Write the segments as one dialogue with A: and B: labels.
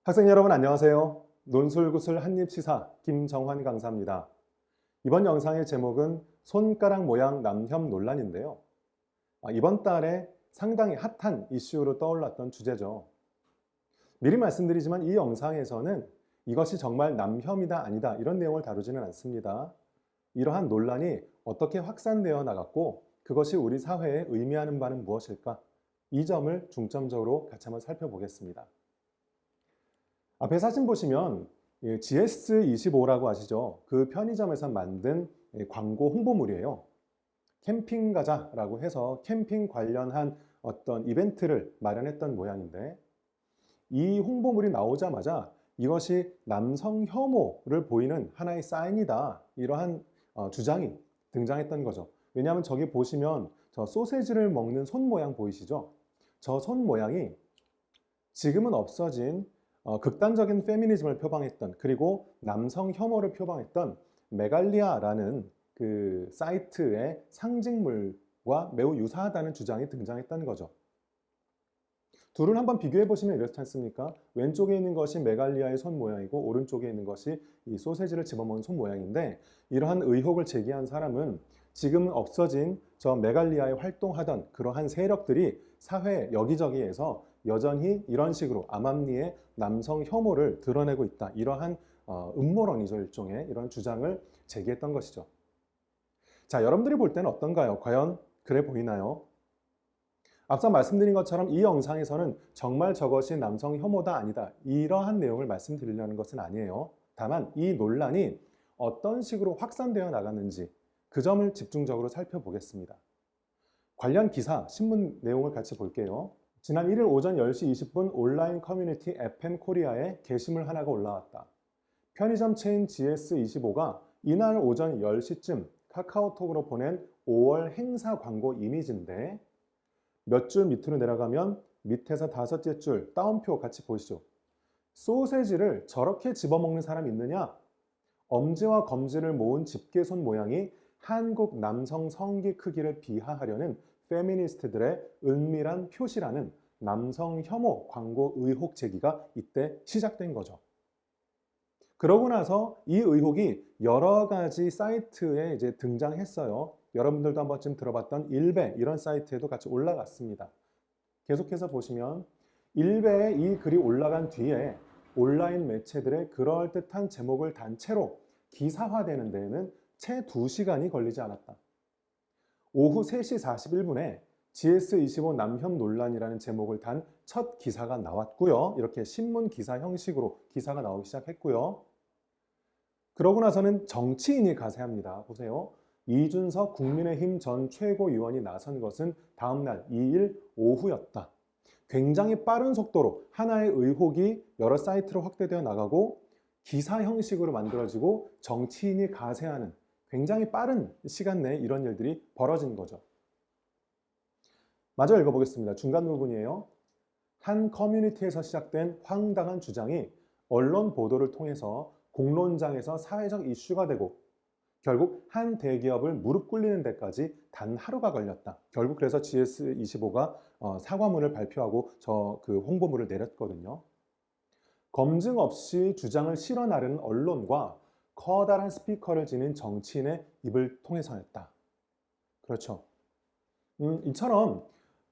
A: 학생 여러분 안녕하세요. 논술구술 한입시사 김정환 강사입니다. 이번 영상의 제목은 손가락 모양 남혐 논란인데요. 이번 달에 상당히 핫한 이슈로 떠올랐던 주제죠. 미리 말씀드리지만 이 영상에서는 이것이 정말 남혐이다 아니다 이런 내용을 다루지는 않습니다. 이러한 논란이 어떻게 확산되어 나갔고 그것이 우리 사회에 의미하는 바는 무엇일까? 이 점을 중점적으로 같이 한번 살펴보겠습니다. 앞에 사진 보시면 GS25라고 아시죠? 그 편의점에서 만든 광고 홍보물이에요. 캠핑 가자라고 해서 캠핑 관련한 어떤 이벤트를 마련했던 모양인데 이 홍보물이 나오자마자 이것이 남성 혐오를 보이는 하나의 사인이다. 이러한 주장이 등장했던 거죠. 왜냐하면 저기 보시면 저 소세지를 먹는 손 모양 보이시죠? 저 손 모양이 지금은 없어진 극단적인 페미니즘을 표방했던 그리고 남성 혐오를 표방했던 메갈리아라는 그 사이트의 상징물과 매우 유사하다는 주장이 등장했다는 거죠. 둘을 한번 비교해 보시면 이렇지 않습니까? 왼쪽에 있는 것이 메갈리아의 손 모양이고 오른쪽에 있는 것이 이 소세지를 집어먹는 손 모양인데 이러한 의혹을 제기한 사람은 지금 없어진 저 메갈리아에 활동하던 그러한 세력들이 사회 여기저기에서 여전히 이런 식으로 암암리에 남성 혐오를 드러내고 있다. 이러한 음모론이죠. 일종의 이런 주장을 제기했던 것이죠. 자, 여러분들이 볼 때는 어떤가요? 과연 그래 보이나요? 앞서 말씀드린 것처럼 이 영상에서는 정말 저것이 남성 혐오다 아니다. 이러한 내용을 말씀드리려는 것은 아니에요. 다만 이 논란이 어떤 식으로 확산되어 나갔는지 그 점을 집중적으로 살펴보겠습니다. 관련 기사, 신문 내용을 같이 볼게요. 지난 1일 오전 10시 20분 온라인 커뮤니티 FM코리아에 게시물 하나가 올라왔다. 편의점 체인 GS25가 이날 오전 10시쯤 카카오톡으로 보낸 5월 행사 광고 이미지인데 몇 줄 밑으로 내려가면 밑에서 다섯째 줄 따옴표 같이 보시죠. 소세지를 저렇게 집어먹는 사람 있느냐? 엄지와 검지를 모은 집게손 모양이 한국 남성 성기 크기를 비하하려는 페미니스트들의 은밀한 표시라는 남성 혐오 광고 의혹 제기가 이때 시작된 거죠. 그러고 나서 이 의혹이 여러 가지 사이트에 이제 등장했어요. 여러분들도 한 번쯤 들어봤던 일베 이런 사이트에도 같이 올라갔습니다. 계속해서 보시면 일베에 이 글이 올라간 뒤에 온라인 매체들의 그럴듯한 제목을 단체로 기사화되는 데에는 채 2시간이 걸리지 않았다. 오후 3시 41분에 GS25 남혐 논란이라는 제목을 단 첫 기사가 나왔고요. 이렇게 신문 기사 형식으로 기사가 나오기 시작했고요. 그러고 나서는 정치인이 가세합니다. 보세요. 이준석 국민의힘 전 최고위원이 나선 것은 다음날 2일 오후였다. 굉장히 빠른 속도로 하나의 의혹이 여러 사이트로 확대되어 나가고 기사 형식으로 만들어지고 정치인이 가세하는 굉장히 빠른 시간 내에 이런 일들이 벌어진 거죠. 마저 읽어보겠습니다. 중간 부분이에요. 한 커뮤니티에서 시작된 황당한 주장이 언론 보도를 통해서 공론장에서 사회적 이슈가 되고 결국 한 대기업을 무릎 꿇리는 데까지 단 하루가 걸렸다. 결국 그래서 GS25가 사과문을 발표하고 그 홍보물을 내렸거든요. 검증 없이 주장을 실어 나르는 언론과 커다란 스피커를 지닌 정치인의 입을 통해서였다. 그렇죠. 이처럼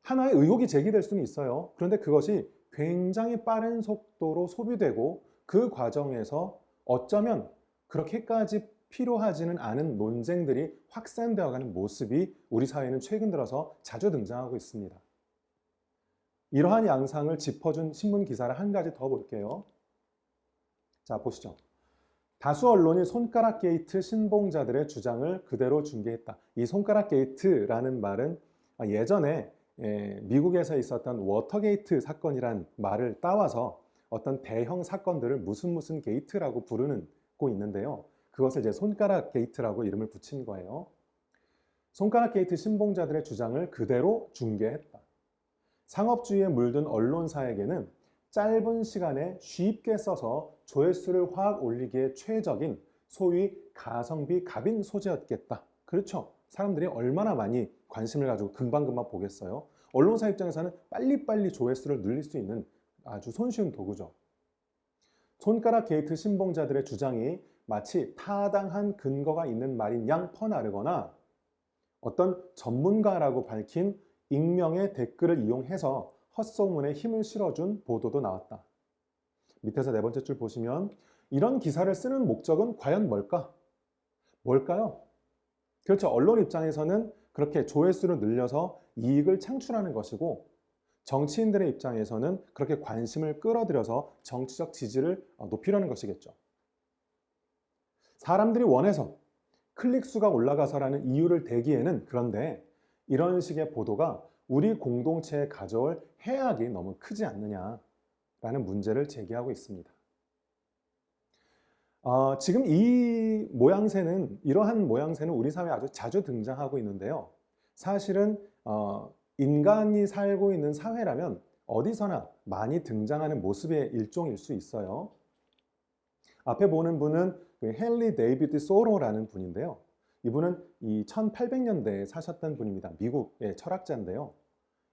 A: 하나의 의혹이 제기될 수는 있어요. 그런데 그것이 굉장히 빠른 속도로 소비되고 그 과정에서 어쩌면 그렇게까지 필요하지는 않은 논쟁들이 확산되어가는 모습이 우리 사회는 최근 들어서 자주 등장하고 있습니다. 이러한 양상을 짚어준 신문 기사를 한 가지 더 볼게요. 자, 보시죠. 다수 언론이 손가락 게이트 신봉자들의 주장을 그대로 중계했다. 이 손가락 게이트라는 말은 예전에 미국에서 있었던 워터게이트 사건이란 말을 따와서 어떤 대형 사건들을 무슨 게이트라고 부르고 있는데요. 그것을 이제 손가락 게이트라고 이름을 붙인 거예요. 손가락 게이트 신봉자들의 주장을 그대로 중계했다. 상업주의에 물든 언론사에게는 짧은 시간에 쉽게 써서 조회수를 확 올리기에 최적인 소위 가성비 갑인 소재였겠다. 그렇죠. 사람들이 얼마나 많이 관심을 가지고 금방금방 보겠어요. 언론사 입장에서는 빨리빨리 조회수를 늘릴 수 있는 아주 손쉬운 도구죠. 손가락 게이트 신봉자들의 주장이 마치 타당한 근거가 있는 말인 양 퍼나르거나 어떤 전문가라고 밝힌 익명의 댓글을 이용해서 헛소문에 힘을 실어준 보도도 나왔다. 밑에서 네 번째 줄 보시면 이런 기사를 쓰는 목적은 과연 뭘까요? 그렇죠. 언론 입장에서는 그렇게 조회수를 늘려서 이익을 창출하는 것이고 정치인들의 입장에서는 그렇게 관심을 끌어들여서 정치적 지지를 높이려는 것이겠죠. 사람들이 원해서 클릭 수가 올라가서라는 이유를 대기에는 그런데 이런 식의 보도가 우리 공동체에 가져올 해악이 너무 크지 않느냐라는 문제를 제기하고 있습니다. 지금 이러한 모양새는 우리 사회에 아주 자주 등장하고 있는데요. 사실은 인간이 살고 있는 사회라면 어디서나 많이 등장하는 모습의 일종일 수 있어요. 앞에 보는 분은 헨리 데이비드 소로라는 분인데요. 이분은 이 1800년대에 사셨던 분입니다. 미국의 철학자인데요.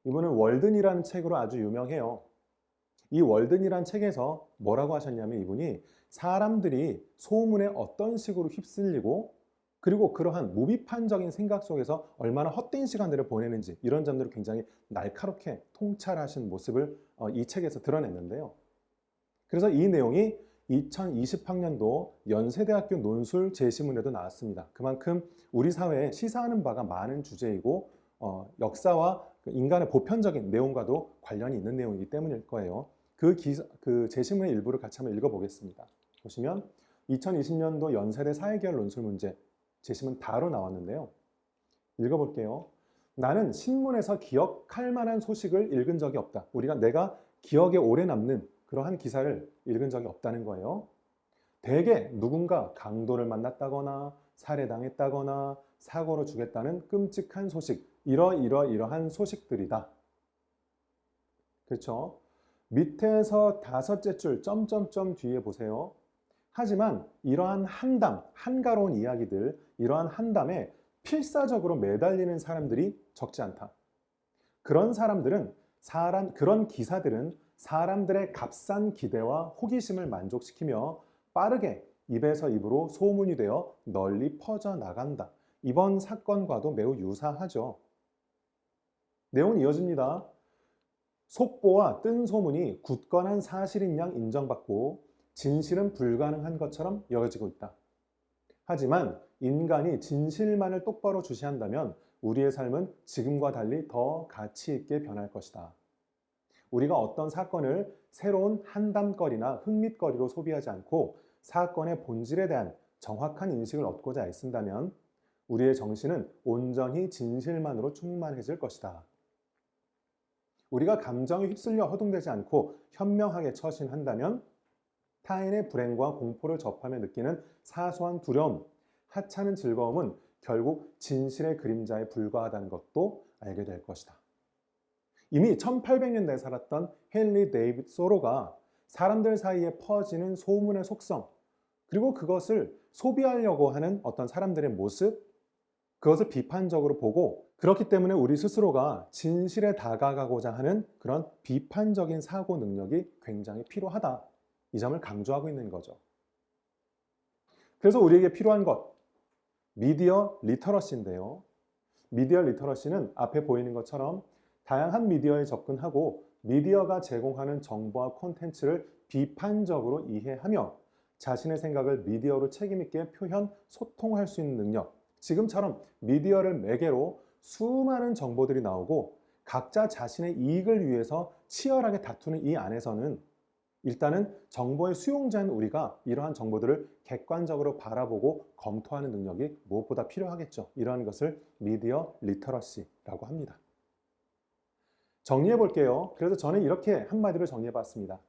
A: 이분은 월든이라는 책으로 아주 유명해요. 이 월든이라는 책에서 뭐라고 하셨냐면 이분이 사람들이 소문에 어떤 식으로 휩쓸리고 그리고 그러한 무비판적인 생각 속에서 얼마나 헛된 시간들을 보내는지 이런 점들을 굉장히 날카롭게 통찰하신 모습을 이 책에서 드러냈는데요. 그래서 이 내용이 2020학년도 연세대학교 논술 제시문에도 나왔습니다. 그만큼 우리 사회에 시사하는 바가 많은 주제이고 역사와 인간의 보편적인 내용과도 관련이 있는 내용이기 때문일 거예요. 그 제시문의 일부를 같이 한번 읽어보겠습니다. 보시면 2020년도 연세대 사회계열 논술 문제 제시문 바로 나왔는데요. 읽어볼게요. 나는 신문에서 기억할 만한 소식을 읽은 적이 없다. 내가 기억에 오래 남는 그러한 기사를 읽은 적이 없다는 거예요. 대개 누군가 강도를 만났다거나 살해당했다거나 사고로 죽였다는 끔찍한 소식, 이러한 소식들이다. 그렇죠? 밑에서 다섯째 줄 점점점 뒤에 보세요. 하지만 이러한 한가로운 이야기들, 이러한 한담에 필사적으로 매달리는 사람들이 적지 않다. 그런 기사들은 사람들의 값싼 기대와 호기심을 만족시키며 빠르게 입에서 입으로 소문이 되어 널리 퍼져나간다. 이번 사건과도 매우 유사하죠. 내용은 이어집니다. 속보와 뜬 소문이 굳건한 사실인 양 인정받고 진실은 불가능한 것처럼 여겨지고 있다. 하지만 인간이 진실만을 똑바로 주시한다면 우리의 삶은 지금과 달리 더 가치 있게 변할 것이다. 우리가 어떤 사건을 새로운 한담거리나 흥밋거리로 소비하지 않고 사건의 본질에 대한 정확한 인식을 얻고자 애쓴다면 우리의 정신은 온전히 진실만으로 충만해질 것이다. 우리가 감정에 휩쓸려 허둥대지 않고 현명하게 처신한다면 타인의 불행과 공포를 접하며 느끼는 사소한 두려움, 하찮은 즐거움은 결국 진실의 그림자에 불과하다는 것도 알게 될 것이다. 이미 1800년대에 살았던 헨리 데이비드 소로가 사람들 사이에 퍼지는 소문의 속성, 그리고 그것을 소비하려고 하는 어떤 사람들의 모습, 그것을 비판적으로 보고 그렇기 때문에 우리 스스로가 진실에 다가가고자 하는 그런 비판적인 사고 능력이 굉장히 필요하다. 이 점을 강조하고 있는 거죠. 그래서 우리에게 필요한 것, 미디어 리터러시인데요. 미디어 리터러시는 앞에 보이는 것처럼 다양한 미디어에 접근하고 미디어가 제공하는 정보와 콘텐츠를 비판적으로 이해하며 자신의 생각을 미디어로 책임있게 표현, 소통할 수 있는 능력. 지금처럼 미디어를 매개로 수많은 정보들이 나오고 각자 자신의 이익을 위해서 치열하게 다투는 이 안에서는 일단은 정보의 수용자인 우리가 이러한 정보들을 객관적으로 바라보고 검토하는 능력이 무엇보다 필요하겠죠. 이러한 것을 미디어 리터러시라고 합니다. 정리해 볼게요. 그래서 저는 이렇게 한마디로 정리해 봤습니다.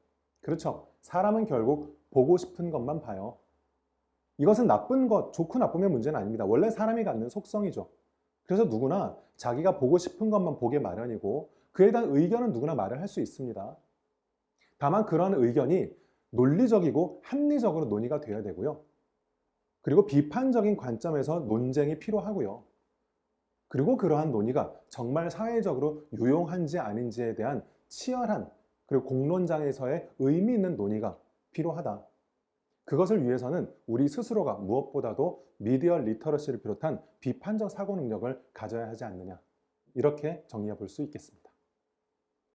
A: 그렇죠. 사람은 결국 보고 싶은 것만 봐요. 이것은 나쁜 것, 좋고 나쁨의 문제는 아닙니다. 원래 사람이 갖는 속성이죠. 그래서 누구나 자기가 보고 싶은 것만 보게 마련이고 그에 대한 의견은 누구나 말을 할 수 있습니다. 다만 그러한 의견이 논리적이고 합리적으로 논의가 되어야 되고요. 그리고 비판적인 관점에서 논쟁이 필요하고요. 그리고 그러한 논의가 정말 사회적으로 유용한지 아닌지에 대한 치열한 그리고 공론장에서의 의미 있는 논의가 필요하다. 그것을 위해서는 우리 스스로가 무엇보다도 미디어 리터러시를 비롯한 비판적 사고 능력을 가져야 하지 않느냐. 이렇게 정리해 볼 수 있겠습니다.